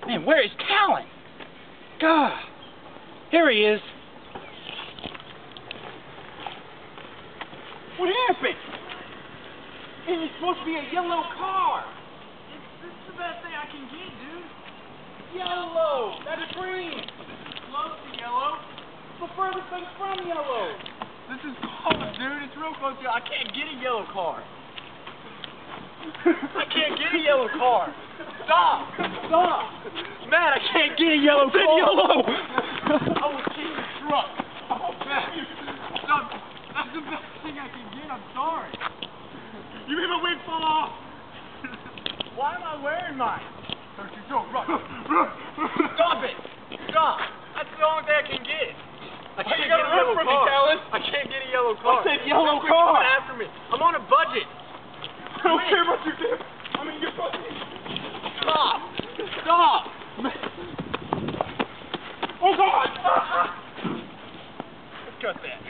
Man, where is Talon? God. Here he is. What happened? Man, it's supposed to be a yellow car. This is the best thing I can get, dude. Yellow. That's green. Close to yellow. The furthest thing from yellow. This is close, dude. It's real close to. I can't get a yellow car. I can't get a yellow car. Stop! Stop! Matt, I can't get a yellow car. Yellow. I will kick the truck. Oh, Matt. Stop. That's the best thing I can get. I'm sorry. You made my wig fall off. Why am I wearing mine? Don't run. Stop it! Stop! That's the only thing I can get. I Why can't you get gotta a yellow run from me, car. Talon? I can't get a yellow car. I said yellow Quit car. coming after me. I'm on a budget. I don't care about you, Tim. I'm in your budget. Stop! Stop! Oh, God. Let's cut that.